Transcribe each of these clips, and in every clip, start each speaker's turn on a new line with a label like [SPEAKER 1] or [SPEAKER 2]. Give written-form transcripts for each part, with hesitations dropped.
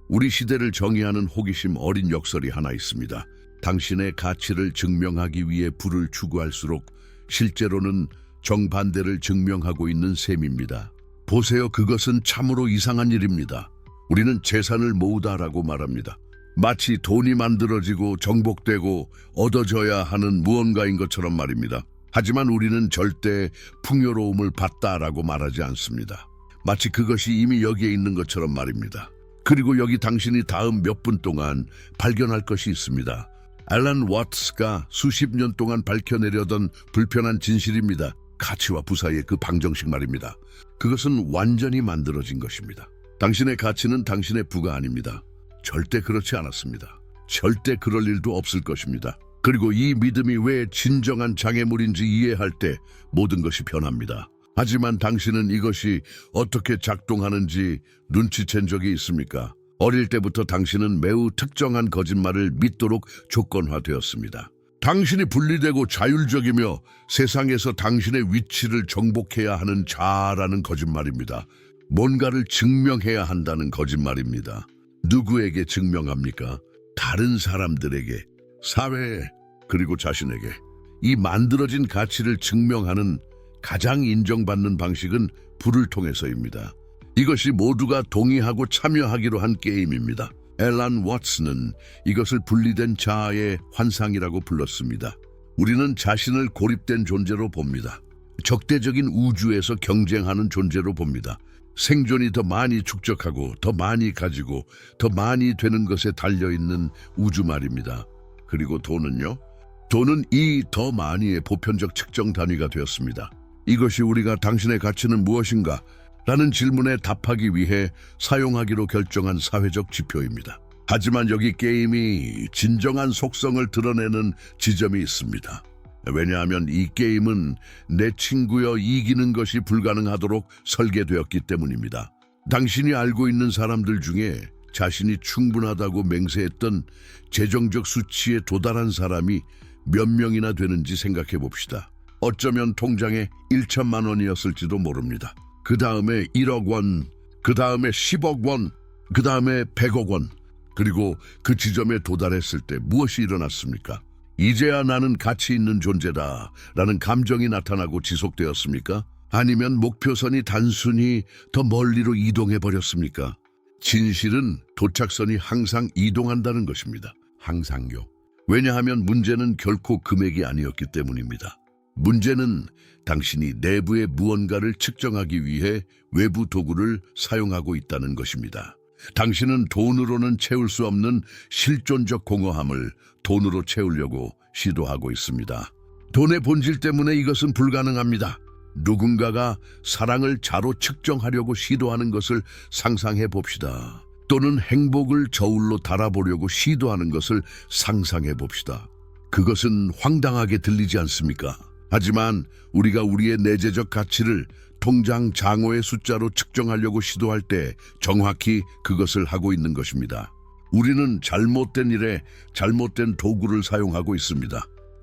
[SPEAKER 1] 우리 시대를 정의하는 호기심 어린 역설이 하나 있습니다. 당신의 가치를 증명하기 위해 부를 추구할수록 실제로는 정반대를 증명하고 있는 셈입니다. 보세요. 그것은 참으로 이상한 일입니다. 우리는 재산을 모으다라고 말합니다. 마치 돈이 만들어지고 정복되고 얻어져야 하는 무언가인 것처럼 말입니다. 하지만 우리는 절대 풍요로움을 받다라고 말하지 않습니다. 마치 그것이 이미 여기에 있는 것처럼 말입니다. 그리고 여기 당신이 다음 몇 분 동안 발견할 것이 있습니다. 앨런 와트스가 수십 년 동안 밝혀내려던 불편한 진실입니다. 가치와 부 사이의 그 방정식 말입니다. 그것은 완전히 만들어진 것입니다. 당신의 가치는 당신의 부가 아닙니다. 절대 그렇지 않았습니다. 절대 그럴 일도 없을 것입니다. 그리고 이 믿음이 왜 진정한 장애물인지 이해할 때 모든 것이 변합니다. 하지만 당신은 이것이 어떻게 작동하는지 눈치챈 적이 있습니까? 어릴 때부터 당신은 매우 특정한 거짓말을 믿도록 조건화되었습니다. 당신이 분리되고 자율적이며 세상에서 당신의 위치를 정복해야 하는 자라는 거짓말입니다. 뭔가를 증명해야 한다는 거짓말입니다. 누구에게 증명합니까? 다른 사람들에게, 사회에, 그리고 자신에게. 이 만들어진 가치를 증명하는 가장 인정받는 방식은 부를 통해서입니다. 이것이 모두가 동의하고 참여하기로 한 게임입니다. 앨런 와트스는 이것을 분리된 자아의 환상이라고 불렀습니다. 우리는 자신을 고립된 존재로 봅니다. 적대적인 우주에서 경쟁하는 존재로 봅니다. 생존이 더 많이 축적하고 더 많이 가지고 더 많이 되는 것에 달려있는 우주 말입니다. 그리고 돈은요? 돈은 이 더 많이의 보편적 측정 단위가 되었습니다. 이것이 우리가 당신의 가치는 무엇인가? 라는 질문에 답하기 위해 사용하기로 결정한 사회적 지표입니다. 하지만 여기 게임이 진정한 속성을 드러내는 지점이 있습니다. 왜냐하면 이 게임은 내 친구여 이기는 것이 불가능하도록 설계되었기 때문입니다. 당신이 알고 있는 사람들 중에 자신이 충분하다고 맹세했던 재정적 수치에 도달한 사람이 몇 명이나 되는지 생각해 봅시다. 어쩌면 통장에 1천만 원이었을지도 모릅니다. 그 다음에 1억 원, 그 다음에 10억 원, 그 다음에 100억 원. 그리고 그 지점에 도달했을 때 무엇이 일어났습니까? 이제야 나는 가치 있는 존재다 라는 감정이 나타나고 지속되었습니까? 아니면 목표선이 단순히 더 멀리로 이동해 버렸습니까? 진실은 도착선이 항상 이동한다는 것입니다. 항상요. 왜냐하면 문제는 결코 금액이 아니었기 때문입니다. 문제는 당신이 내부의 무언가를 측정하기 위해 외부 도구를 사용하고 있다는 것입니다. 당신은 돈으로는 채울 수 없는 실존적 공허함을 돈으로 채우려고 시도하고 있습니다. 돈의 본질 때문에 이것은 불가능합니다. 누군가가 사랑을 자로 측정하려고 시도하는 것을 상상해 봅시다. 또는 행복을 저울로 달아보려고 시도하는 것을 상상해 봅시다. 그것은 황당하게 들리지 않습니까? 하지만 우리가 우리의 내재적 가치를 통장 장어의 숫자로 측정하려고 시도할 때 정확히 그것을 하고 있는 것입니다. 우리는 잘못된 일에 잘못된 도구를 사용하고 있습니다.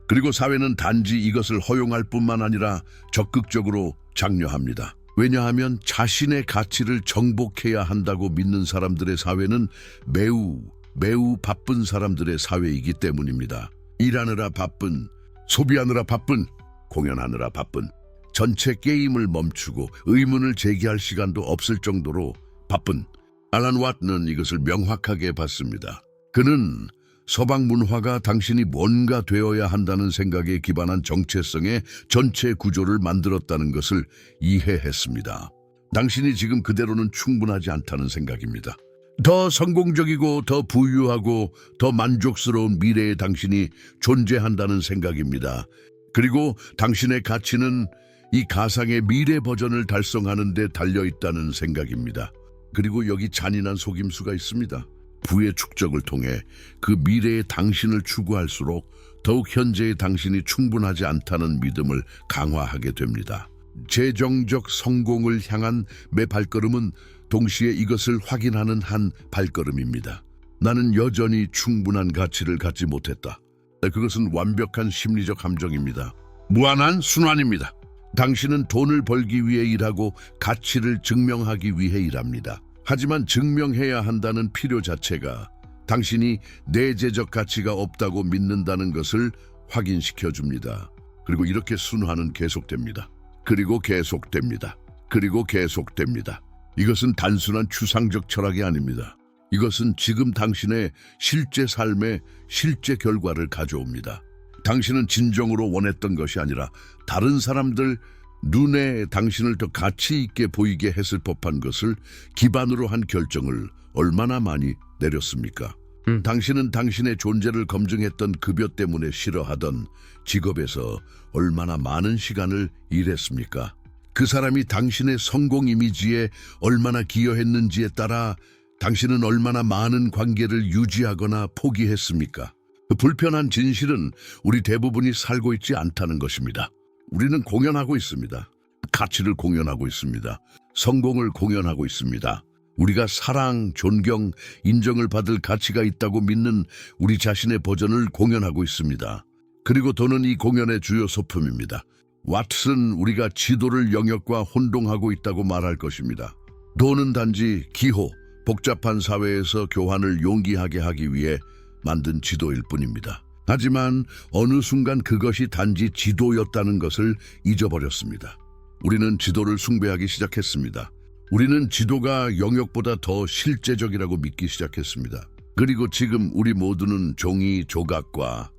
[SPEAKER 1] 그리고 사회는 단지 이것을 허용할 뿐만 아니라 적극적으로 장려합니다. 왜냐하면 자신의 가치를 정복해야 한다고 믿는 사람들의 사회는 매우 바쁜 사람들의 사회이기 때문입니다. 일하느라 바쁜, 소비하느라 바쁜, 공연하느라 바쁜, 전체 게임을 멈추고 의문을 제기할 시간도 없을 정도로 바쁜 앨런 와트는 이것을 명확하게 봤습니다. 그는 서방 문화가 당신이 뭔가 되어야 한다는 생각에 기반한 정체성의 전체 구조를 만들었다는 것을 이해했습니다. 당신이 지금 그대로는 충분하지 않다는 생각입니다. 더 성공적이고 더 부유하고 더 만족스러운 미래의 당신이 존재한다는 생각입니다. 그리고 당신의 가치는 이 가상의 미래 버전을 달성하는 데 달려있다는 생각입니다. 그리고 여기 잔인한 속임수가 있습니다. 부의 축적을 통해 그 미래의 당신을 추구할수록 더욱 현재의 당신이 충분하지 않다는 믿음을 강화하게 됩니다. 재정적 성공을 향한 매 발걸음은 동시에 이것을 확인하는 한 발걸음입니다. 나는 여전히 충분한 가치를 갖지 못했다. 그것은 완벽한 심리적 함정입니다. 무한한 순환입니다. 당신은 돈을 벌기 위해 일하고 가치를 증명하기 위해 일합니다. 하지만 증명해야 한다는 필요 자체가 당신이 내재적 가치가 없다고 믿는다는 것을 확인시켜 줍니다. 그리고 이렇게 순환은 계속됩니다. 그리고 계속됩니다. 그리고 계속됩니다. 이것은 단순한 추상적 철학이 아닙니다. 이것은 지금 당신의 실제 삶의 실제 결과를 가져옵니다. 당신은 진정으로 원했던 것이 아니라 다른 사람들 눈에 당신을 더 가치 있게 보이게 했을 법한 것을 기반으로 한 결정을 얼마나 많이 내렸습니까? 당신은 당신의 존재를 검증했던 급여 때문에 싫어하던 직업에서 얼마나 많은 시간을 일했습니까? 그 사람이 당신의 성공 이미지에 얼마나 기여했는지에 따라 당신은 얼마나 많은 관계를 유지하거나 포기했습니까? 그 불편한 진실은 우리 대부분이 살고 있지 않다는 것입니다. 우리는 공연하고 있습니다. 가치를 공연하고 있습니다. 성공을 공연하고 있습니다. 우리가 사랑, 존경, 인정을 받을 가치가 있다고 믿는 우리 자신의 버전을 공연하고 있습니다. 그리고 돈은 이 공연의 주요 소품입니다. 왓슨, 우리가 지도를 영역과 혼동하고 있다고 말할 것입니다. 돈은 단지 기호, 복잡한 사회에서 교환을 용기하게 하기 위해 만든 지도일 뿐입니다. 하지만 어느 순간 그것이 단지 지도였다는 것을 잊어버렸습니다. 우리는 지도를 숭배하기 시작했습니다. 우리는 지도가 영역보다 더 실제적이라고 믿기 시작했습니다. 그리고 지금 우리 모두는 종이 조각과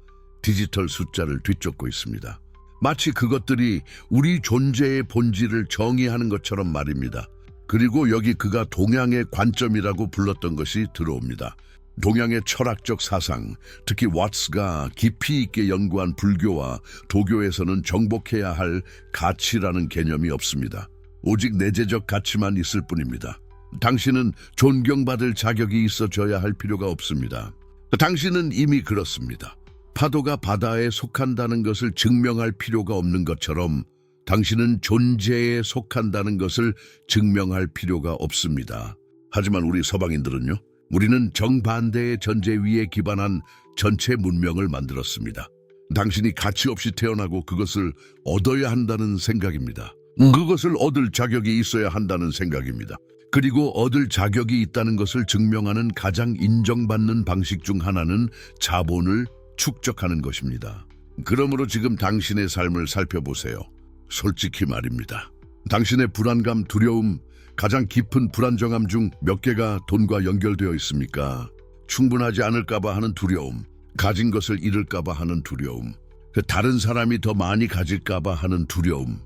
[SPEAKER 1] 디지털 숫자를 뒤쫓고 있습니다. 마치 그것들이 우리 존재의 본질을 정의하는 것처럼 말입니다. 그리고 여기 그가 동양의 관점이라고 불렀던 것이 들어옵니다. 동양의 철학적 사상, 특히 왓츠가 깊이 있게 연구한 불교와 도교에서는 정복해야 할 가치라는 개념이 없습니다. 오직 내재적 가치만 있을 뿐입니다. 당신은 존경받을 자격이 있어져야 할 필요가 없습니다. 당신은 이미 그렇습니다. 파도가 바다에 속한다는 것을 증명할 필요가 없는 것처럼 당신은 존재에 속한다는 것을 증명할 필요가 없습니다. 하지만 우리 서방인들은요? 우리는 정반대의 전제 위에 기반한 전체 문명을 만들었습니다. 당신이 가치 없이 태어나고 그것을 얻어야 한다는 생각입니다. 그것을 얻을 자격이 있어야 한다는 생각입니다. 그리고 얻을 자격이 있다는 것을 증명하는 가장 인정받는 방식 중 하나는 자본을 축적하는 것입니다. 그러므로 지금 당신의 삶을 살펴보세요. 솔직히 말입니다. 당신의 불안감, 두려움, 가장 깊은 불안정함 중 몇 개가 돈과 연결되어 있습니까? 충분하지 않을까봐 하는 두려움, 가진 것을 잃을까봐 하는 두려움, 다른 사람이 더 많이 가질까봐 하는 두려움,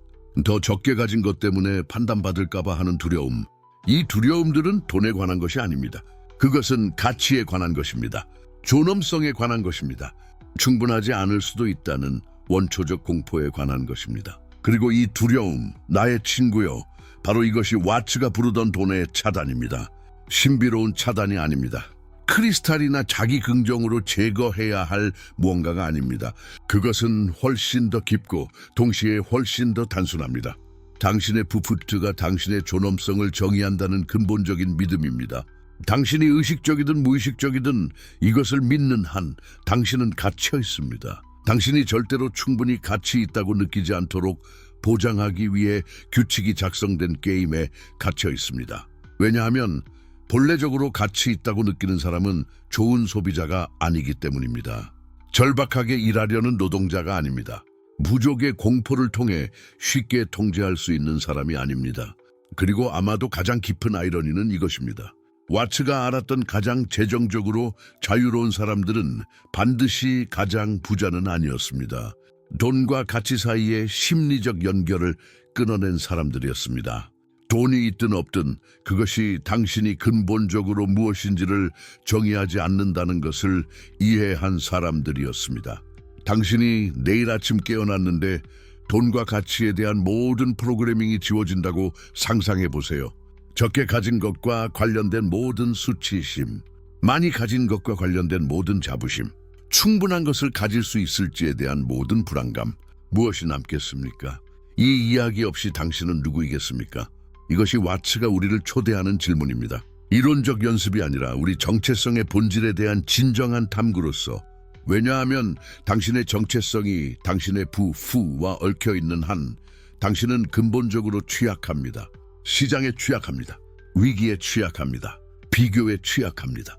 [SPEAKER 1] 더 적게 가진 것 때문에 판단받을까봐 하는 두려움. 이 두려움들은 돈에 관한 것이 아닙니다. 그것은 가치에 관한 것입니다. 존엄성에 관한 것입니다. 충분하지 않을 수도 있다는 원초적 공포에 관한 것입니다. 그리고 이 두려움, 나의 친구요, 바로 이것이 왓츠가 부르던 돈의 차단입니다. 신비로운 차단이 아닙니다. 크리스탈이나 자기 긍정으로 제거해야 할 무언가가 아닙니다. 그것은 훨씬 더 깊고 동시에 훨씬 더 단순합니다. 당신의 부프트가 당신의 존엄성을 정의한다는 근본적인 믿음입니다. 당신이 의식적이든 무의식적이든 이것을 믿는 한 당신은 갇혀 있습니다. 당신이 절대로 충분히 가치 있다고 느끼지 않도록 보장하기 위해 규칙이 작성된 게임에 갇혀 있습니다. 왜냐하면 본래적으로 가치 있다고 느끼는 사람은 좋은 소비자가 아니기 때문입니다. 절박하게 일하려는 노동자가 아닙니다. 부족의 공포를 통해 쉽게 통제할 수 있는 사람이 아닙니다. 그리고 아마도 가장 깊은 아이러니는 이것입니다. 왓츠가 알았던 가장 재정적으로 자유로운 사람들은 반드시 가장 부자는 아니었습니다. 돈과 가치 사이의 심리적 연결을 끊어낸 사람들이었습니다. 돈이 있든 없든 그것이 당신이 근본적으로 무엇인지를 정의하지 않는다는 것을 이해한 사람들이었습니다. 당신이 내일 아침 깨어났는데 돈과 가치에 대한 모든 프로그래밍이 지워진다고 상상해 보세요. 적게 가진 것과 관련된 모든 수치심, 많이 가진 것과 관련된 모든 자부심, 충분한 것을 가질 수 있을지에 대한 모든 불안감, 무엇이 남겠습니까? 이 이야기 없이 당신은 누구이겠습니까? 이것이 왓츠가 우리를 초대하는 질문입니다. 이론적 연습이 아니라 우리 정체성의 본질에 대한 진정한 탐구로서, 왜냐하면 당신의 정체성이 당신의 부와 얽혀있는 한 당신은 근본적으로 취약합니다. 시장에 취약합니다. 위기에 취약합니다. 비교에 취약합니다.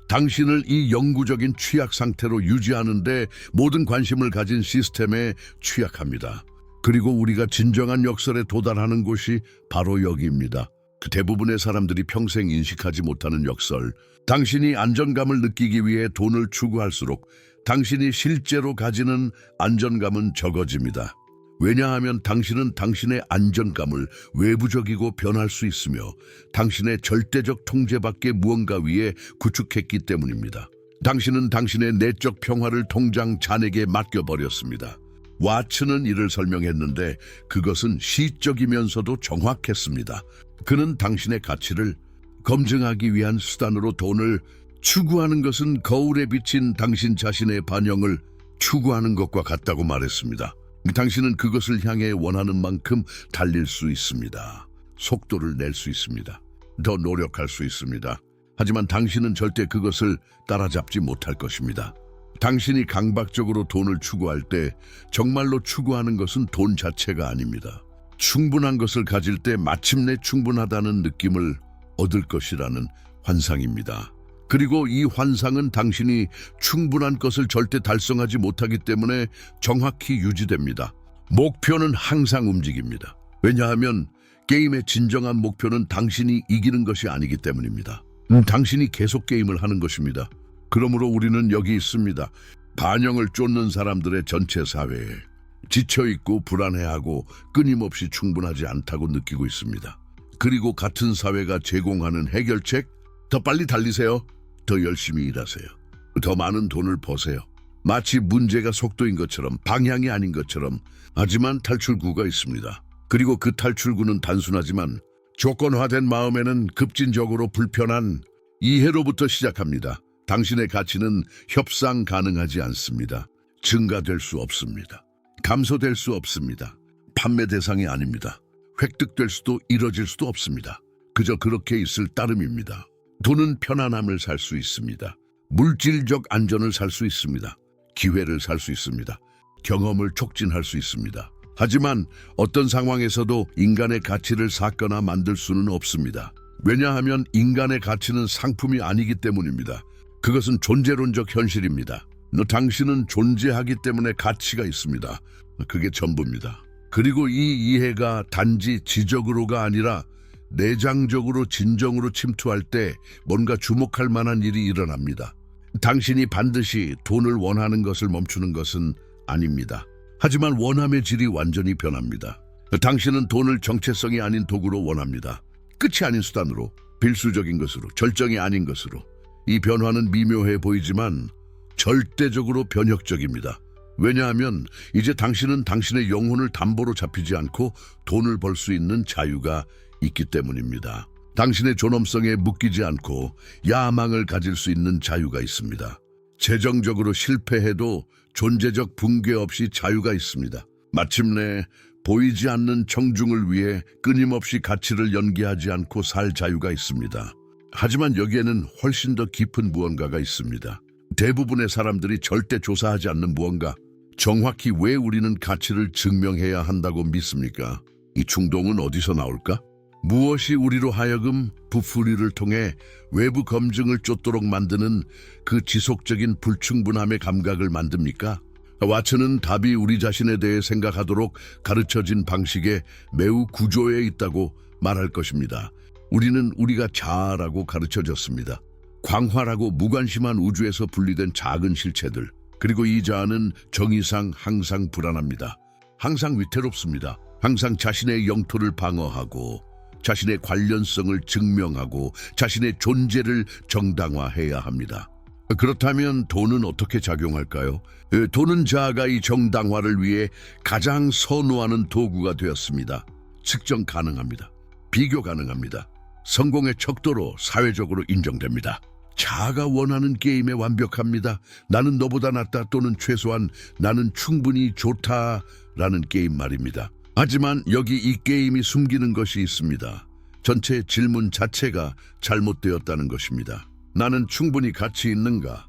[SPEAKER 1] 당신을 이 영구적인 취약 상태로 유지하는데 모든 관심을 가진 시스템에 취약합니다. 그리고 우리가 진정한 역설에 도달하는 곳이 바로 여기입니다. 그 대부분의 사람들이 평생 인식하지 못하는 역설. 당신이 안정감을 느끼기 위해 돈을 추구할수록 당신이 실제로 가지는 안정감은 적어집니다. 왜냐하면 당신은 당신의 안정감을 외부적이고 변할 수 있으며 당신의 절대적 통제 밖의 무언가 위에 구축했기 때문입니다. 당신은 당신의 내적 평화를 통장 잔에게 맡겨버렸습니다. 와츠는 이를 설명했는데 그것은 시적이면서도 정확했습니다. 그는 당신의 가치를 검증하기 위한 수단으로 돈을 추구하는 것은 거울에 비친 당신 자신의 반영을 추구하는 것과 같다고 말했습니다. 당신은 그것을 향해 원하는 만큼 달릴 수 있습니다. 속도를 낼 수 있습니다. 더 노력할 수 있습니다. 하지만 당신은 절대 그것을 따라잡지 못할 것입니다. 당신이 강박적으로 돈을 추구할 때 정말로 추구하는 것은 돈 자체가 아닙니다. 충분한 것을 가질 때 마침내 충분하다는 느낌을 얻을 것이라는 환상입니다. 그리고 이 환상은 당신이 충분한 것을 절대 달성하지 못하기 때문에 정확히 유지됩니다. 목표는 항상 움직입니다. 왜냐하면 게임의 진정한 목표는 당신이 이기는 것이 아니기 때문입니다. 당신이 계속 게임을 하는 것입니다. 그러므로 우리는 여기 있습니다. 반영을 쫓는 사람들의 전체 사회에 지쳐있고 불안해하고 끊임없이 충분하지 않다고 느끼고 있습니다. 그리고 같은 사회가 제공하는 해결책, 더 빨리 달리세요. 더 열심히 일하세요. 더 많은 돈을 버세요. 마치 문제가 속도인 것처럼, 방향이 아닌 것처럼. 하지만 탈출구가 있습니다. 그리고 그 탈출구는 단순하지만 조건화된 마음에는 급진적으로 불편한 이해로부터 시작합니다. 당신의 가치는 협상 가능하지 않습니다. 증가될 수 없습니다. 감소될 수 없습니다. 판매 대상이 아닙니다. 획득될 수도 이뤄질 수도 없습니다. 그저 그렇게 있을 따름입니다. 돈은 편안함을 살 수 있습니다. 물질적 안전을 살 수 있습니다. 기회를 살 수 있습니다. 경험을 촉진할 수 있습니다. 하지만 어떤 상황에서도 인간의 가치를 샀거나 만들 수는 없습니다. 왜냐하면 인간의 가치는 상품이 아니기 때문입니다. 그것은 존재론적 현실입니다. 당신은 존재하기 때문에 가치가 있습니다. 그게 전부입니다. 그리고 이 이해가 단지 지적으로가 아니라 내장적으로 진정으로 침투할 때 뭔가 주목할 만한 일이 일어납니다. 당신이 반드시 돈을 원하는 것을 멈추는 것은 아닙니다. 하지만 원함의 질이 완전히 변합니다. 당신은 돈을 정체성이 아닌 도구로 원합니다. 끝이 아닌 수단으로, 필수적인 것으로, 절정이 아닌 것으로. 이 변화는 미묘해 보이지만 절대적으로 변혁적입니다. 왜냐하면 이제 당신은 당신의 영혼을 담보로 잡히지 않고 돈을 벌 수 있는 자유가 있기 때문입니다. 당신의 존엄성에 묶이지 않고 야망을 가질 수 있는 자유가 있습니다. 재정적으로 실패해도 존재적 붕괴 없이 자유가 있습니다. 마침내 보이지 않는 청중을 위해 끊임없이 가치를 연기하지 않고 살 자유가 있습니다. 하지만 여기에는 훨씬 더 깊은 무언가가 있습니다. 대부분의 사람들이 절대 조사하지 않는 무언가, 정확히 왜 우리는 가치를 증명해야 한다고 믿습니까? 이 충동은 어디서 나올까? 무엇이 우리로 하여금 부풀이를 통해 외부 검증을 쫓도록 만드는 그 지속적인 불충분함의 감각을 만듭니까? 와츠는 답이 우리 자신에 대해 생각하도록 가르쳐진 방식에 매우 구조에 있다고 말할 것입니다. 우리는 우리가 자아라고 가르쳐졌습니다. 광활하고 무관심한 우주에서 분리된 작은 실체들, 그리고 이 자아는 정의상 항상 불안합니다. 항상 위태롭습니다. 항상 자신의 영토를 방어하고 자신의 관련성을 증명하고 자신의 존재를 정당화해야 합니다. 그렇다면 돈은 어떻게 작용할까요? 돈은 자아가 이 정당화를 위해 가장 선호하는 도구가 되었습니다. 측정 가능합니다. 비교 가능합니다. 성공의 척도로 사회적으로 인정됩니다. 자아가 원하는 게임에 완벽합니다. 나는 너보다 낫다 또는 최소한 나는 충분히 좋다라는 게임 말입니다. 하지만 여기 이 게임이 숨기는 것이 있습니다. 전체 질문 자체가 잘못되었다는 것입니다. 나는 충분히 가치 있는가?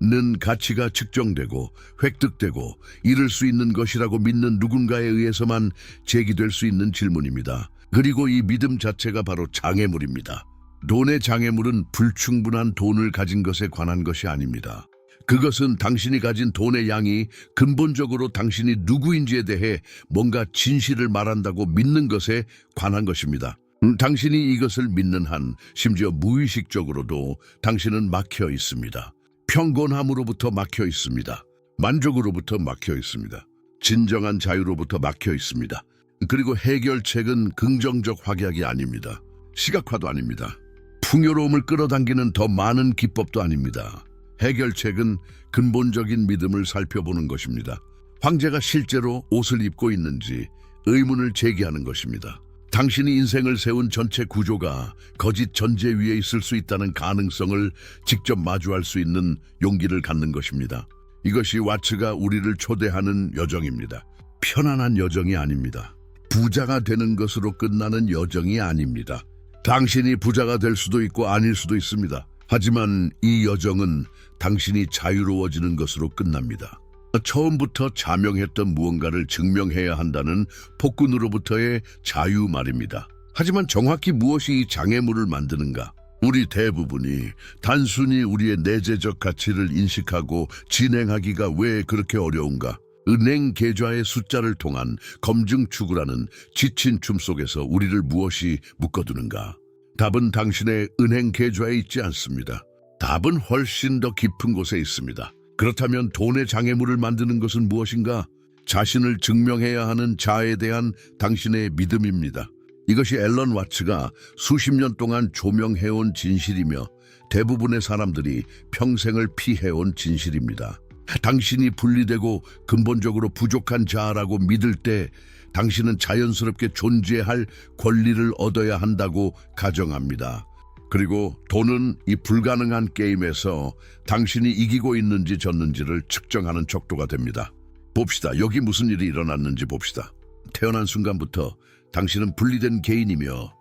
[SPEAKER 1] 는 가치가 측정되고 획득되고 이룰 수 있는 것이라고 믿는 누군가에 의해서만 제기될 수 있는 질문입니다. 그리고 이 믿음 자체가 바로 장애물입니다. 돈의 장애물은 불충분한 돈을 가진 것에 관한 것이 아닙니다. 그것은 당신이 가진 돈의 양이 근본적으로 당신이 누구인지에 대해 뭔가 진실을 말한다고 믿는 것에 관한 것입니다. 당신이 이것을 믿는 한 심지어 무의식적으로도 당신은 막혀 있습니다. 평건함으로부터 막혀 있습니다. 만족으로부터 막혀 있습니다. 진정한 자유로부터 막혀 있습니다. 그리고 해결책은 긍정적 확약이 아닙니다. 시각화도 아닙니다. 풍요로움을 끌어당기는 더 많은 기법도 아닙니다. 해결책은 근본적인 믿음을 살펴보는 것입니다. 황제가 실제로 옷을 입고 있는지 의문을 제기하는 것입니다. 당신이 인생을 세운 전체 구조가 거짓 전제 위에 있을 수 있다는 가능성을 직접 마주할 수 있는 용기를 갖는 것입니다. 이것이 와츠가 우리를 초대하는 여정입니다. 편안한 여정이 아닙니다. 부자가 되는 것으로 끝나는 여정이 아닙니다. 당신이 부자가 될 수도 있고 아닐 수도 있습니다. 하지만 이 여정은 당신이 자유로워지는 것으로 끝납니다. 처음부터 자명했던 무언가를 증명해야 한다는 폭군으로부터의 자유 말입니다. 하지만 정확히 무엇이 이 장애물을 만드는가? 우리 대부분이 단순히 우리의 내재적 가치를 인식하고 진행하기가 왜 그렇게 어려운가? 은행 계좌의 숫자를 통한 검증 추구라는 지친 춤 속에서 우리를 무엇이 묶어두는가? 답은 당신의 은행 계좌에 있지 않습니다. 답은 훨씬 더 깊은 곳에 있습니다. 그렇다면 돈의 장애물을 만드는 것은 무엇인가? 자신을 증명해야 하는 자아에 대한 당신의 믿음입니다. 이것이 앨런 와츠가 수십 년 동안 조명해온 진실이며 대부분의 사람들이 평생을 피해온 진실입니다. 당신이 분리되고 근본적으로 부족한 자아라고 믿을 때 당신은 자연스럽게 존재할 권리를 얻어야 한다고 가정합니다. 그리고 돈은 이 불가능한 게임에서 당신이 이기고 있는지 졌는지를 측정하는 척도가 됩니다. 봅시다. 여기 무슨 일이 일어났는지 봅시다. 태어난 순간부터 당신은 분리된 개인이며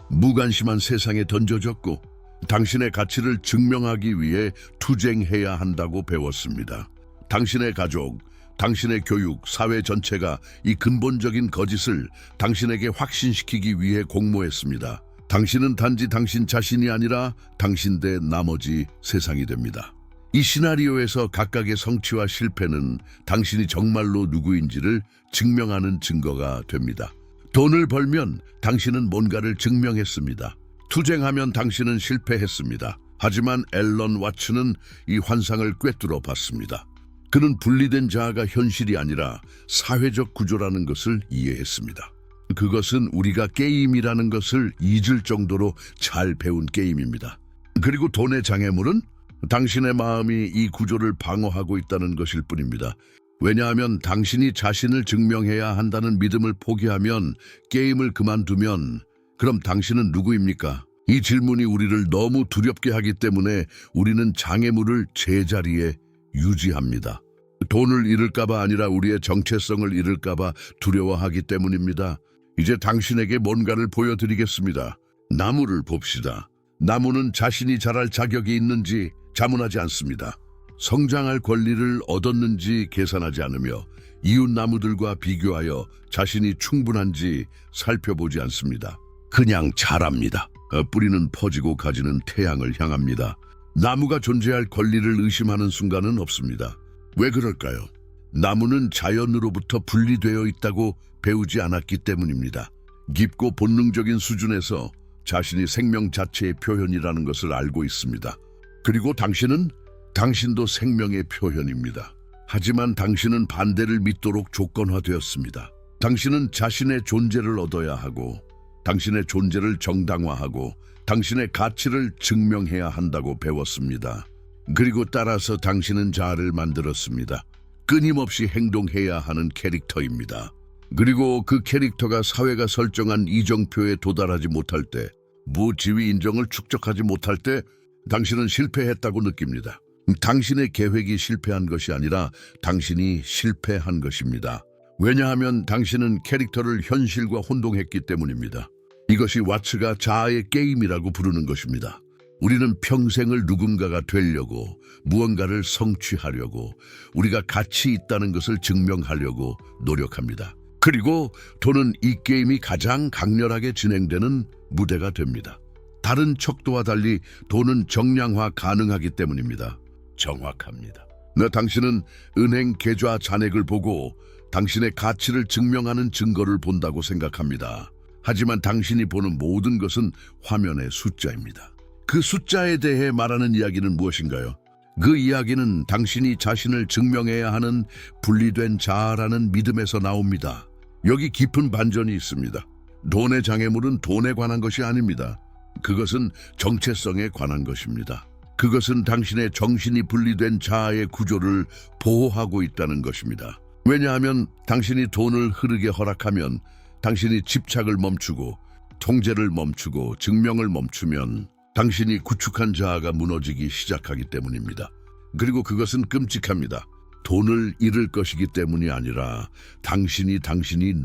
[SPEAKER 1] 무관심한 세상에 던져졌고 당신의 가치를 증명하기 위해 투쟁해야 한다고 배웠습니다. 당신의 가족, 당신의 교육, 사회 전체가 이 근본적인 거짓을 당신에게 확신시키기 위해 공모했습니다. 당신은 단지 당신 자신이 아니라 당신 대 나머지 세상이 됩니다. 이 시나리오에서 각각의 성취와 실패는 당신이 정말로 누구인지를 증명하는 증거가 됩니다. 돈을 벌면 당신은 뭔가를 증명했습니다. 투쟁하면 당신은 실패했습니다. 하지만 앨런 와츠는 이 환상을 꿰뚫어 봤습니다. 그는 분리된 자아가 현실이 아니라 사회적 구조라는 것을 이해했습니다. 그것은 우리가 게임이라는 것을 잊을 정도로 잘 배운 게임입니다. 그리고 돈의 장애물은 당신의 마음이 이 구조를 방어하고 있다는 것일 뿐입니다. 왜냐하면 당신이 자신을 증명해야 한다는 믿음을 포기하면, 게임을 그만두면 그럼 당신은 누구입니까? 이 질문이 우리를 너무 두렵게 하기 때문에 우리는 장애물을 제자리에 유지합니다. 돈을 잃을까봐 아니라 우리의 정체성을 잃을까봐 두려워하기 때문입니다. 이제 당신에게 뭔가를 보여드리겠습니다. 나무를 봅시다. 나무는 자신이 자랄 자격이 있는지 자문하지 않습니다. 성장할 권리를 얻었는지 계산하지 않으며 이웃 나무들과 비교하여 자신이 충분한지 살펴보지 않습니다. 그냥 자랍니다. 뿌리는 퍼지고 가지는 태양을 향합니다. 나무가 존재할 권리를 의심하는 순간은 없습니다. 왜 그럴까요? 나무는 자연으로부터 분리되어 있다고 배우지 않았기 때문입니다. 깊고 본능적인 수준에서 자신이 생명 자체의 표현이라는 것을 알고 있습니다. 그리고 당신도 생명의 표현입니다. 하지만 당신은 반대를 믿도록 조건화되었습니다. 당신은 자신의 존재를 얻어야 하고, 당신의 존재를 정당화하고, 당신의 가치를 증명해야 한다고 배웠습니다. 그리고 따라서 당신은 자아를 만들었습니다. 끊임없이 행동해야 하는 캐릭터입니다. 그리고 그 캐릭터가 사회가 설정한 이정표에 도달하지 못할 때, 무지위 인정을 축적하지 못할 때 당신은 실패했다고 느낍니다. 당신의 계획이 실패한 것이 아니라 당신이 실패한 것입니다. 왜냐하면 당신은 캐릭터를 현실과 혼동했기 때문입니다. 이것이 와츠가 자아의 게임이라고 부르는 것입니다. 우리는 평생을 누군가가 되려고, 무언가를 성취하려고, 우리가 가치 있다는 것을 증명하려고 노력합니다. 그리고 돈은 이 게임이 가장 강렬하게 진행되는 무대가 됩니다. 다른 척도와 달리 돈은 정량화 가능하기 때문입니다. 정확합니다. 당신은 은행 계좌 잔액을 보고 당신의 가치를 증명하는 증거를 본다고 생각합니다. 하지만 당신이 보는 모든 것은 화면의 숫자입니다. 그 숫자에 대해 말하는 이야기는 무엇인가요? 그 이야기는 당신이 자신을 증명해야 하는 분리된 자아라는 믿음에서 나옵니다. 여기 깊은 반전이 있습니다. 돈의 장애물은 돈에 관한 것이 아닙니다. 그것은 정체성에 관한 것입니다. 그것은 당신의 정신이 분리된 자아의 구조를 보호하고 있다는 것입니다. 왜냐하면 당신이 돈을 흐르게 허락하면, 당신이 집착을 멈추고 통제를 멈추고 증명을 멈추면 당신이 구축한 자아가 무너지기 시작하기 때문입니다. 그리고 그것은 끔찍합니다. 돈을 잃을 것이기 때문이 아니라 당신이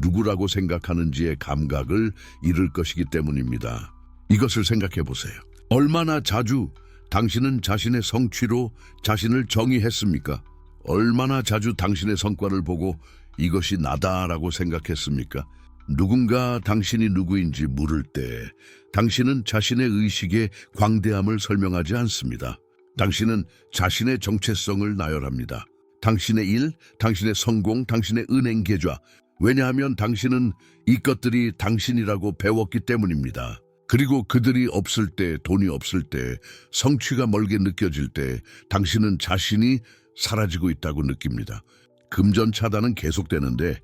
[SPEAKER 1] 누구라고 생각하는지의 감각을 잃을 것이기 때문입니다. 이것을 생각해 보세요. 얼마나 자주 당신은 자신의 성취로 자신을 정의했습니까? 얼마나 자주 당신의 성과를 보고 이것이 나다라고 생각했습니까? 누군가 당신이 누구인지 물을 때 당신은 자신의 의식의 광대함을 설명하지 않습니다. 당신은 자신의 정체성을 나열합니다. 당신의 일, 당신의 성공, 당신의 은행 계좌. 왜냐하면 당신은 이것들이 당신이라고 배웠기 때문입니다. 그리고 그들이 없을 때, 돈이 없을 때, 성취가 멀게 느껴질 때 당신은 자신이 사라지고 있다고 느낍니다. 금전 차단은 계속되는데,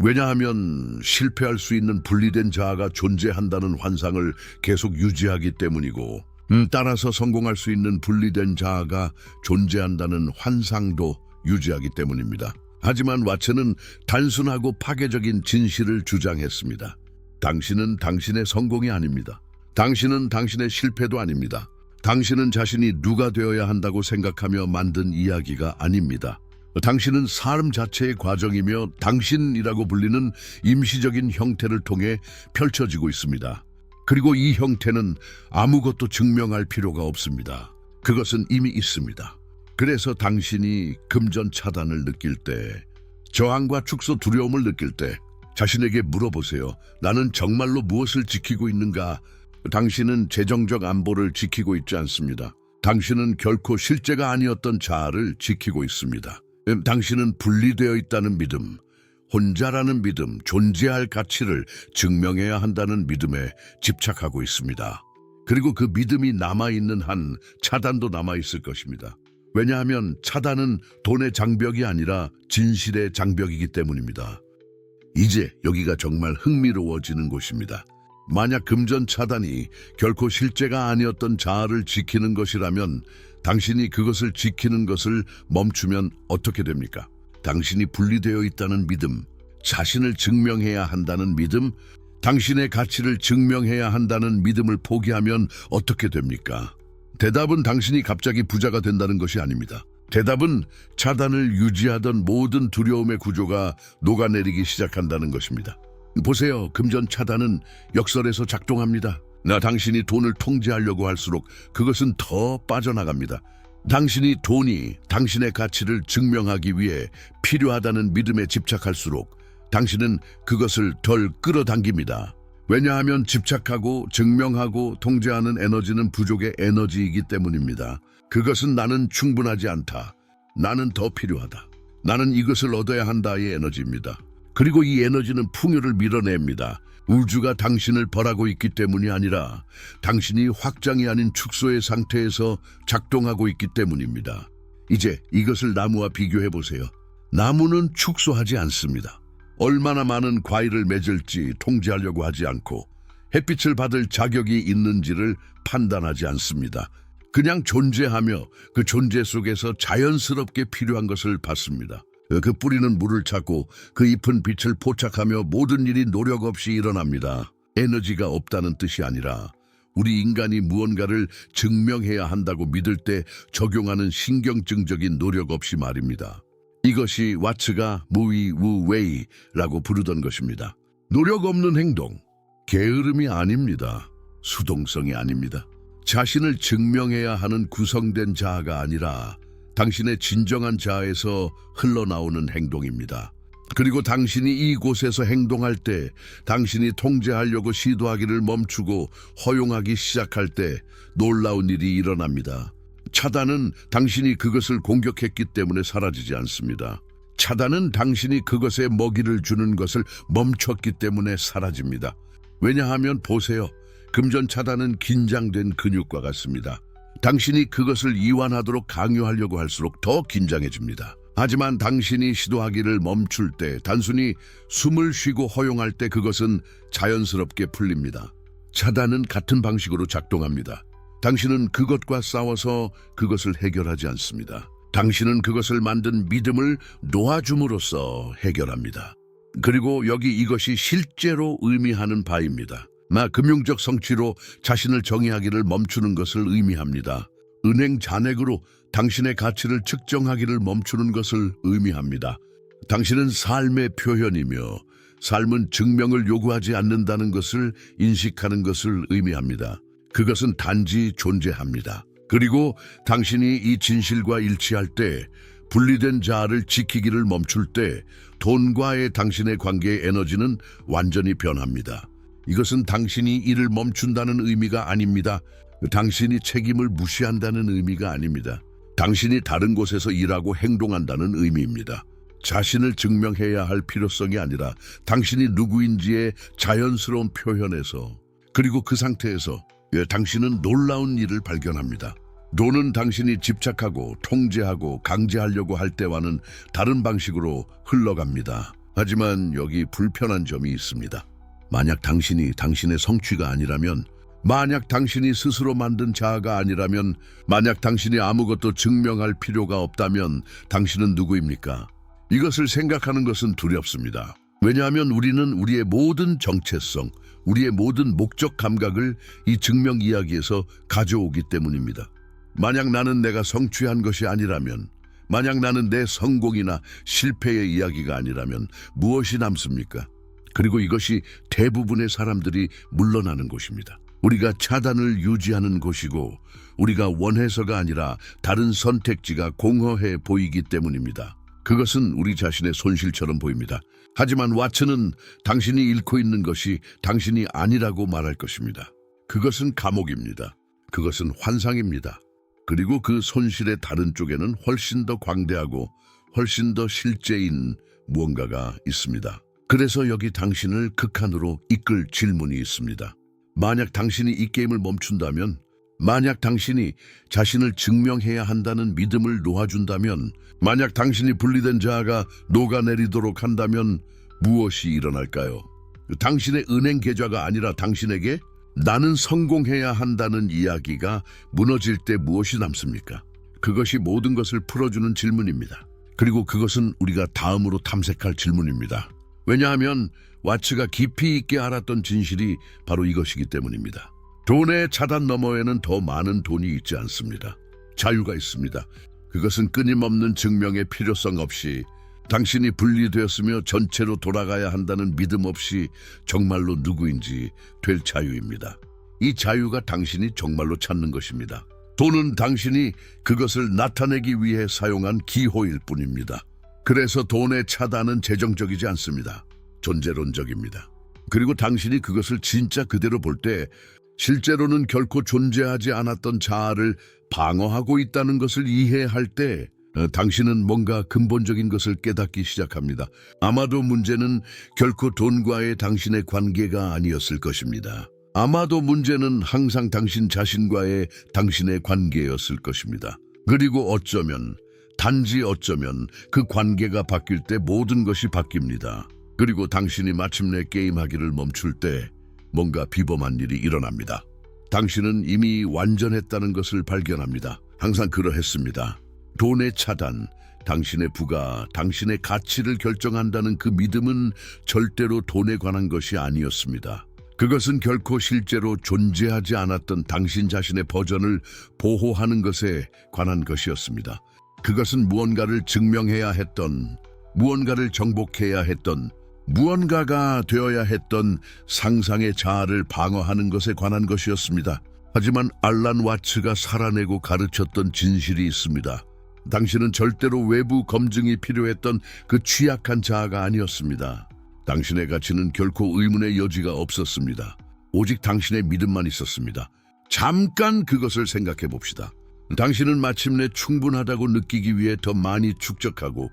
[SPEAKER 1] 왜냐하면 실패할 수 있는 분리된 자아가 존재한다는 환상을 계속 유지하기 때문이고, 따라서 성공할 수 있는 분리된 자아가 존재한다는 환상도 유지하기 때문입니다. 하지만 왓츠는 단순하고 파괴적인 진실을 주장했습니다. 당신은 당신의 성공이 아닙니다. 당신은 당신의 실패도 아닙니다. 당신은 자신이 누가 되어야 한다고 생각하며 만든 이야기가 아닙니다. 당신은 삶 자체의 과정이며 당신이라고 불리는 임시적인 형태를 통해 펼쳐지고 있습니다. 그리고 이 형태는 아무것도 증명할 필요가 없습니다. 그것은 이미 있습니다. 그래서 당신이 금전 차단을 느낄 때, 저항과 축소, 두려움을 느낄 때 자신에게 물어보세요. 나는 정말로 무엇을 지키고 있는가? 당신은 재정적 안보를 지키고 있지 않습니다. 당신은 결코 실제가 아니었던 자아를 지키고 있습니다. 당신은 분리되어 있다는 믿음, 혼자라는 믿음, 존재할 가치를 증명해야 한다는 믿음에 집착하고 있습니다. 그리고 그 믿음이 남아있는 한 차단도 남아있을 것입니다. 왜냐하면 차단은 돈의 장벽이 아니라 진실의 장벽이기 때문입니다. 이제 여기가 정말 흥미로워지는 곳입니다. 만약 금전 차단이 결코 실제가 아니었던 자아를 지키는 것이라면 당신이 그것을 지키는 것을 멈추면 어떻게 됩니까? 당신이 분리되어 있다는 믿음, 자신을 증명해야 한다는 믿음, 당신의 가치를 증명해야 한다는 믿음을 포기하면 어떻게 됩니까? 대답은 당신이 갑자기 부자가 된다는 것이 아닙니다. 대답은 차단을 유지하던 모든 두려움의 구조가 녹아내리기 시작한다는 것입니다. 보세요. 금전 차단은 역설에서 작동합니다. 당신이 돈을 통제하려고 할수록 그것은 더 빠져나갑니다. 당신이 돈이 당신의 가치를 증명하기 위해 필요하다는 믿음에 집착할수록 당신은 그것을 덜 끌어당깁니다. 왜냐하면 집착하고 증명하고 통제하는 에너지는 부족의 에너지이기 때문입니다. 그것은 나는 충분하지 않다. 나는 더 필요하다. 나는 이것을 얻어야 한다의 에너지입니다. 그리고 이 에너지는 풍요를 밀어냅니다. 우주가 당신을 벌하고 있기 때문이 아니라 당신이 확장이 아닌 축소의 상태에서 작동하고 있기 때문입니다. 이제 이것을 나무와 비교해 보세요. 나무는 축소하지 않습니다. 얼마나 많은 과일을 맺을지 통제하려고 하지 않고 햇빛을 받을 자격이 있는지를 판단하지 않습니다. 그냥 존재하며 그 존재 속에서 자연스럽게 필요한 것을 받습니다. 그 뿌리는 물을 찾고 그 잎은 빛을 포착하며 모든 일이 노력 없이 일어납니다. 에너지가 없다는 뜻이 아니라 우리 인간이 무언가를 증명해야 한다고 믿을 때 적용하는 신경증적인 노력 없이 말입니다. 이것이 왓츠가 무이우웨이라고 부르던 것입니다. 노력 없는 행동, 게으름이 아닙니다. 수동성이 아닙니다. 자신을 증명해야 하는 구성된 자아가 아니라 당신의 진정한 자아에서 흘러나오는 행동입니다. 그리고 당신이 이곳에서 행동할 때, 당신이 통제하려고 시도하기를 멈추고 허용하기 시작할 때 놀라운 일이 일어납니다. 차단은 당신이 그것을 공격했기 때문에 사라지지 않습니다. 차단은 당신이 그것에 먹이를 주는 것을 멈췄기 때문에 사라집니다. 왜냐하면 보세요. 금전 차단은 긴장된 근육과 같습니다. 당신이 그것을 이완하도록 강요하려고 할수록 더 긴장해집니다. 하지만 당신이 시도하기를 멈출 때, 단순히 숨을 쉬고 허용할 때 그것은 자연스럽게 풀립니다. 차단은 같은 방식으로 작동합니다. 당신은 그것과 싸워서 그것을 해결하지 않습니다. 당신은 그것을 만든 믿음을 놓아줌으로써 해결합니다. 그리고 여기 이것이 실제로 의미하는 바입니다. 금융적 성취로 자신을 정의하기를 멈추는 것을 의미합니다. 은행 잔액으로 당신의 가치를 측정하기를 멈추는 것을 의미합니다. 당신은 삶의 표현이며 삶은 증명을 요구하지 않는다는 것을 인식하는 것을 의미합니다. 그것은 단지 존재합니다. 그리고 당신이 이 진실과 일치할 때, 분리된 자아를 지키기를 멈출 때 돈과의 당신의 관계의 에너지는 완전히 변합니다. 이것은 당신이 이를 멈춘다는 의미가 아닙니다. 당신이 책임을 무시한다는 의미가 아닙니다. 당신이 다른 곳에서 일하고 행동한다는 의미입니다. 자신을 증명해야 할 필요성이 아니라 당신이 누구인지의 자연스러운 표현에서, 그리고 그 상태에서 당신은 놀라운 일을 발견합니다. 돈은 당신이 집착하고 통제하고 강제하려고 할 때와는 다른 방식으로 흘러갑니다. 하지만 여기 불편한 점이 있습니다. 만약 당신이 당신의 성취가 아니라면, 만약 당신이 스스로 만든 자아가 아니라면, 만약 당신이 아무것도 증명할 필요가 없다면 당신은 누구입니까? 이것을 생각하는 것은 두렵습니다. 왜냐하면 우리는 우리의 모든 정체성, 우리의 모든 목적 감각을 이 증명 이야기에서 가져오기 때문입니다. 만약 나는 내가 성취한 것이 아니라면, 만약 나는 내 성공이나 실패의 이야기가 아니라면 무엇이 남습니까? 그리고 이것이 대부분의 사람들이 물러나는 곳입니다. 우리가 차단을 유지하는 곳이고, 우리가 원해서가 아니라 다른 선택지가 공허해 보이기 때문입니다. 그것은 우리 자신의 손실처럼 보입니다. 하지만 왓츠는 당신이 잃고 있는 것이 당신이 아니라고 말할 것입니다. 그것은 감옥입니다. 그것은 환상입니다. 그리고 그 손실의 다른 쪽에는 훨씬 더 광대하고 훨씬 더 실제인 무언가가 있습니다. 그래서 여기 당신을 극한으로 이끌 질문이 있습니다. 만약 당신이 이 게임을 멈춘다면, 만약 당신이 자신을 증명해야 한다는 믿음을 놓아준다면, 만약 당신이 분리된 자아가 녹아내리도록 한다면 무엇이 일어날까요? 당신의 은행 계좌가 아니라 당신에게 나는 성공해야 한다는 이야기가 무너질 때 무엇이 남습니까? 그것이 모든 것을 풀어주는 질문입니다. 그리고 그것은 우리가 다음으로 탐색할 질문입니다. 왜냐하면 왓츠가 깊이 있게 알았던 진실이 바로 이것이기 때문입니다. 돈의 차단 너머에는 더 많은 돈이 있지 않습니다. 자유가 있습니다. 그것은 끊임없는 증명의 필요성 없이, 당신이 분리되었으며 전체로 돌아가야 한다는 믿음 없이 정말로 누구인지 될 자유입니다. 이 자유가 당신이 정말로 찾는 것입니다. 돈은 당신이 그것을 나타내기 위해 사용한 기호일 뿐입니다. 그래서 돈의 차단은 재정적이지 않습니다. 존재론적입니다. 그리고 당신이 그것을 진짜 그대로 볼 때, 실제로는 결코 존재하지 않았던 자아를 방어하고 있다는 것을 이해할 때, 당신은 뭔가 근본적인 것을 깨닫기 시작합니다. 아마도 문제는 결코 돈과의 당신의 관계가 아니었을 것입니다. 아마도 문제는 항상 당신 자신과의 당신의 관계였을 것입니다. 그리고 어쩌면, 단지 어쩌면 그 관계가 바뀔 때 모든 것이 바뀝니다. 그리고 당신이 마침내 게임하기를 멈출 때 뭔가 비범한 일이 일어납니다. 당신은 이미 완전했다는 것을 발견합니다. 항상 그러했습니다. 돈의 차단, 당신의 부가, 당신의 가치를 결정한다는 그 믿음은 절대로 돈에 관한 것이 아니었습니다. 그것은 결코 실제로 존재하지 않았던 당신 자신의 버전을 보호하는 것에 관한 것이었습니다. 그것은 무언가를 증명해야 했던, 무언가를 정복해야 했던, 무언가가 되어야 했던 상상의 자아를 방어하는 것에 관한 것이었습니다. 하지만 알란 와츠가 살아내고 가르쳤던 진실이 있습니다. 당신은 절대로 외부 검증이 필요했던 그 취약한 자아가 아니었습니다. 당신의 가치는 결코 의문의 여지가 없었습니다. 오직 당신의 믿음만 있었습니다. 잠깐 그것을 생각해 봅시다. 당신은 마침내 충분하다고 느끼기 위해 더 많이 축적하고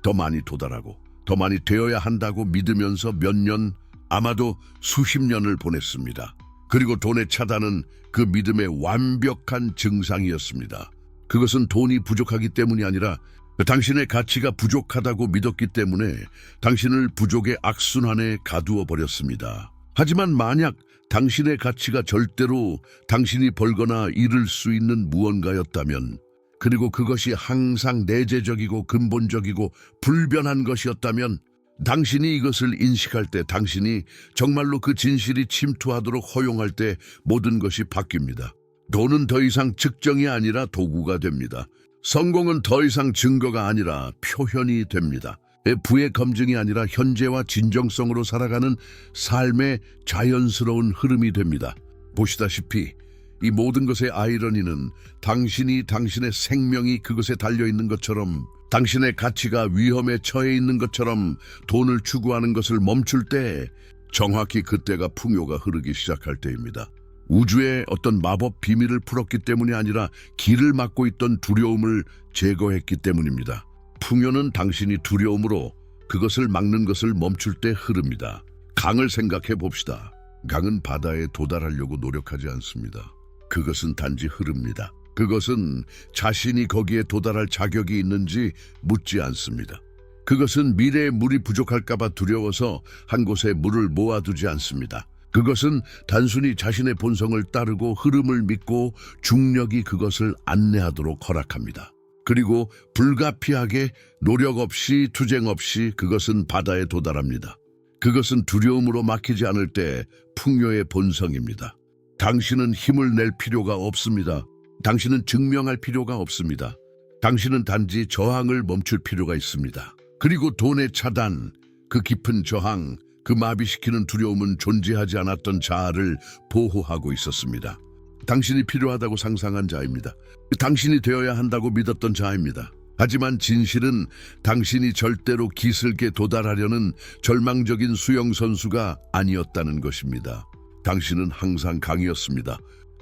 [SPEAKER 1] 더 많이 도달하고 더 많이 되어야 한다고 믿으면서 몇 년, 아마도 수십 년을 보냈습니다. 그리고 돈의 차단은 그 믿음의 완벽한 증상이었습니다. 그것은 돈이 부족하기 때문이 아니라 당신의 가치가 부족하다고 믿었기 때문에 당신을 부족의 악순환에 가두어 버렸습니다. 하지만 만약 당신의 가치가 절대로 당신이 벌거나 잃을 수 있는 무언가였다면, 그리고 그것이 항상 내재적이고 근본적이고 불변한 것이었다면, 당신이 이것을 인식할 때, 당신이 정말로 그 진실이 침투하도록 허용할 때 모든 것이 바뀝니다. 돈은 더 이상 측정이 아니라 도구가 됩니다. 성공은 더 이상 증거가 아니라 표현이 됩니다. 부의 검증이 아니라 현재와 진정성으로 살아가는 삶의 자연스러운 흐름이 됩니다. 보시다시피 이 모든 것의 아이러니는 당신이 당신의 생명이 그것에 달려있는 것처럼, 당신의 가치가 위험에 처해 있는 것처럼 돈을 추구하는 것을 멈출 때, 정확히 그때가 풍요가 흐르기 시작할 때입니다. 우주의 어떤 마법 비밀을 풀었기 때문이 아니라 길을 막고 있던 두려움을 제거했기 때문입니다. 풍요는 당신이 두려움으로 그것을 막는 것을 멈출 때 흐릅니다. 강을 생각해 봅시다. 강은 바다에 도달하려고 노력하지 않습니다. 그것은 단지 흐릅니다. 그것은 자신이 거기에 도달할 자격이 있는지 묻지 않습니다. 그것은 미래에 물이 부족할까 봐 두려워서 한 곳에 물을 모아두지 않습니다. 그것은 단순히 자신의 본성을 따르고 흐름을 믿고 중력이 그것을 안내하도록 허락합니다. 그리고 불가피하게 노력 없이 투쟁 없이 그것은 바다에 도달합니다. 그것은 두려움으로 막히지 않을 때 풍요의 본성입니다. 당신은 힘을 낼 필요가 없습니다. 당신은 증명할 필요가 없습니다. 당신은 단지 저항을 멈출 필요가 있습니다. 그리고 돈의 차단, 그 깊은 저항, 그 마비시키는 두려움은 존재하지 않았던 자아를 보호하고 있었습니다. 당신이 필요하다고 상상한 자입니다. 당신이 되어야 한다고 믿었던 자입니다. 하지만 진실은 당신이 절대로 기슭에 도달하려는 절망적인 수영선수가 아니었다는 것입니다. 당신은 항상 강이었습니다.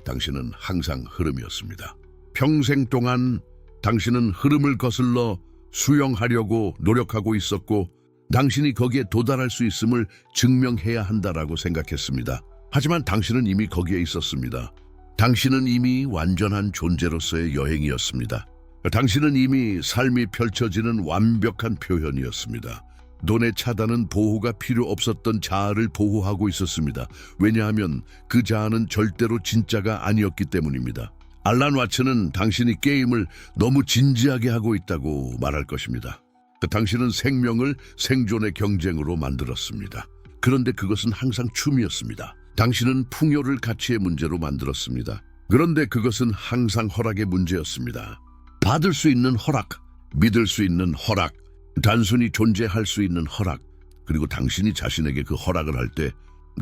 [SPEAKER 1] 당신은 항상 흐름이었습니다. 평생 동안 당신은 흐름을 거슬러 수영하려고 노력하고 있었고, 당신이 거기에 도달할 수 있음을 증명해야 한다라고 생각했습니다. 하지만 당신은 이미 거기에 있었습니다. 당신은 이미 완전한 존재로서의 여행이었습니다. 당신은 이미 삶이 펼쳐지는 완벽한 표현이었습니다. 돈의 차단은 보호가 필요 없었던 자아를 보호하고 있었습니다. 왜냐하면 그 자아는 절대로 진짜가 아니었기 때문입니다. 알란 와츠는 당신이 게임을 너무 진지하게 하고 있다고 말할 것입니다. 당신은 생명을 생존의 경쟁으로 만들었습니다. 그런데 그것은 항상 춤이었습니다. 당신은 풍요를 가치의 문제로 만들었습니다. 그런데 그것은 항상 허락의 문제였습니다. 받을 수 있는 허락, 믿을 수 있는 허락, 단순히 존재할 수 있는 허락, 그리고 당신이 자신에게 그 허락을 할 때,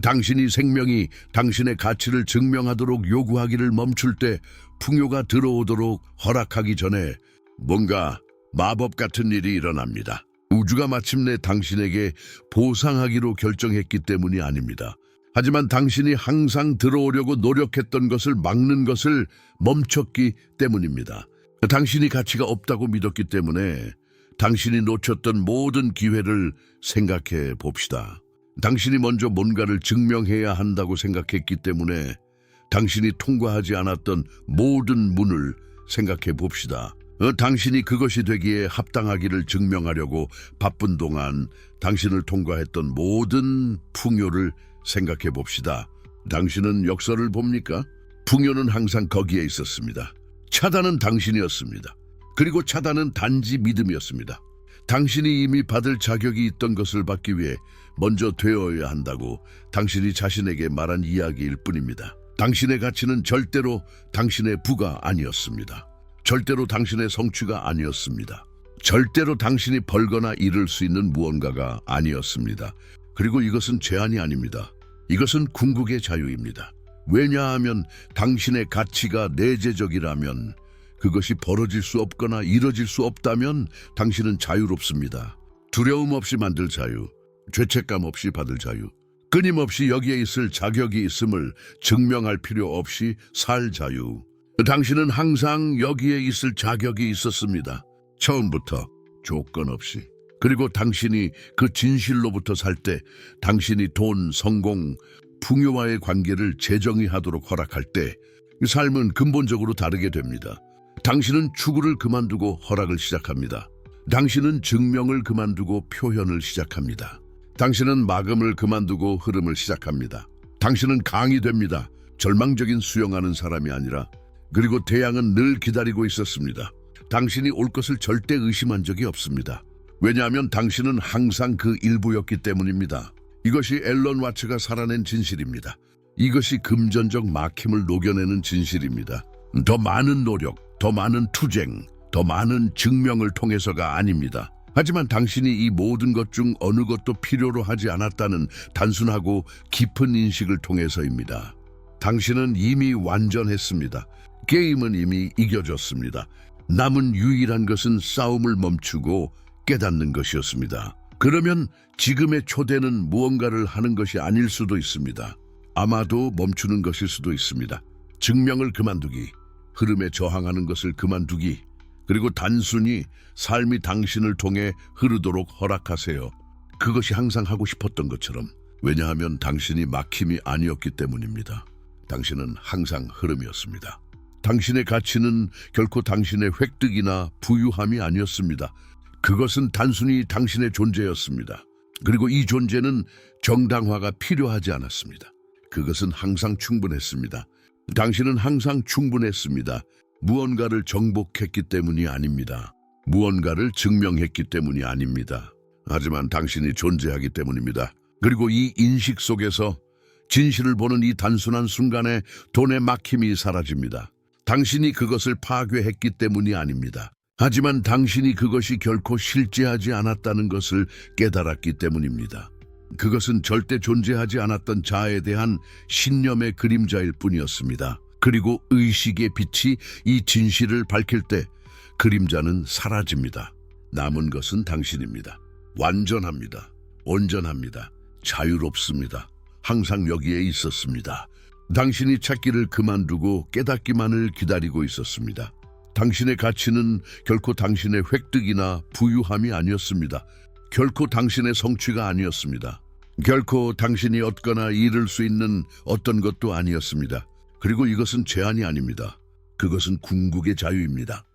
[SPEAKER 1] 당신이 생명이 당신의 가치를 증명하도록 요구하기를 멈출 때, 풍요가 들어오도록 허락하기 전에 뭔가 마법 같은 일이 일어납니다. 우주가 마침내 당신에게 보상하기로 결정했기 때문이 아닙니다. 하지만 당신이 항상 들어오려고 노력했던 것을 막는 것을 멈췄기 때문입니다. 당신이 가치가 없다고 믿었기 때문에 당신이 놓쳤던 모든 기회를 생각해 봅시다. 당신이 먼저 뭔가를 증명해야 한다고 생각했기 때문에 당신이 통과하지 않았던 모든 문을 생각해 봅시다. 당신이 그것이 되기에 합당하기를 증명하려고 바쁜 동안 당신을 통과했던 모든 풍요를 생각해 봅시다. 당신은 역사를 봅니까? 풍요는 항상 거기에 있었습니다. 차단은 당신이었습니다. 그리고 차단은 단지 믿음이었습니다. 당신이 이미 받을 자격이 있던 것을 받기 위해 먼저 되어야 한다고 당신이 자신에게 말한 이야기일 뿐입니다. 당신의 가치는 절대로 당신의 부가 아니었습니다. 절대로 당신의 성취가 아니었습니다. 절대로 당신이 벌거나 잃을 수 있는 무언가가 아니었습니다. 그리고 이것은 제한이 아닙니다. 이것은 궁극의 자유입니다. 왜냐하면 당신의 가치가 내재적이라면, 그것이 벌어질 수 없거나 이뤄질 수 없다면 당신은 자유롭습니다. 두려움 없이 만들 자유, 죄책감 없이 받을 자유, 끊임없이 여기에 있을 자격이 있음을 증명할 필요 없이 살 자유. 당신은 항상 여기에 있을 자격이 있었습니다. 처음부터 조건 없이. 그리고 당신이 그 진실로부터 살 때, 당신이 돈, 성공, 풍요와의 관계를 재정의하도록 허락할 때 삶은 근본적으로 다르게 됩니다. 당신은 추구를 그만두고 허락을 시작합니다. 당신은 증명을 그만두고 표현을 시작합니다. 당신은 막음을 그만두고 흐름을 시작합니다. 당신은 강이 됩니다. 절망적인 수영하는 사람이 아니라. 그리고 태양은 늘 기다리고 있었습니다. 당신이 올 것을 절대 의심한 적이 없습니다. 왜냐하면 당신은 항상 그 일부였기 때문입니다. 이것이 앨런 와츠가 살아낸 진실입니다. 이것이 금전적 막힘을 녹여내는 진실입니다. 더 많은 노력, 더 많은 투쟁, 더 많은 증명을 통해서가 아닙니다. 하지만 당신이 이 모든 것 중 어느 것도 필요로 하지 않았다는 단순하고 깊은 인식을 통해서입니다. 당신은 이미 완전했습니다. 게임은 이미 이겨졌습니다. 남은 유일한 것은 싸움을 멈추고 깨닫는 것이었습니다. 그러면 지금의 초대는 무언가를 하는 것이 아닐 수도 있습니다. 아마도 멈추는 것일 수도 있습니다. 증명을 그만두기, 흐름에 저항하는 것을 그만두기, 그리고 단순히 삶이 당신을 통해 흐르도록 허락하세요. 그것이 항상 하고 싶었던 것처럼. 왜냐하면 당신이 막힘이 아니었기 때문입니다. 당신은 항상 흐름이었습니다. 당신의 가치는 결코 당신의 획득이나 부유함이 아니었습니다. 그것은 단순히 당신의 존재였습니다. 그리고 이 존재는 정당화가 필요하지 않았습니다. 그것은 항상 충분했습니다. 당신은 항상 충분했습니다. 무언가를 정복했기 때문이 아닙니다. 무언가를 증명했기 때문이 아닙니다. 하지만 당신이 존재하기 때문입니다. 그리고 이 인식 속에서 진실을 보는 이 단순한 순간에 돈의 막힘이 사라집니다. 당신이 그것을 파괴했기 때문이 아닙니다. 하지만 당신이 그것이 결코 실제하지 않았다는 것을 깨달았기 때문입니다. 그것은 절대 존재하지 않았던 자아에 대한 신념의 그림자일 뿐이었습니다. 그리고 의식의 빛이 이 진실을 밝힐 때 그림자는 사라집니다. 남은 것은 당신입니다. 완전합니다. 온전합니다. 자유롭습니다. 항상 여기에 있었습니다. 당신이 찾기를 그만두고 깨닫기만을 기다리고 있었습니다. 당신의 가치는 결코 당신의 획득이나 부유함이 아니었습니다. 결코 당신의 성취가 아니었습니다. 결코 당신이 얻거나 이룰 수 있는 어떤 것도 아니었습니다. 그리고 이것은 제한이 아닙니다. 그것은 궁극의 자유입니다.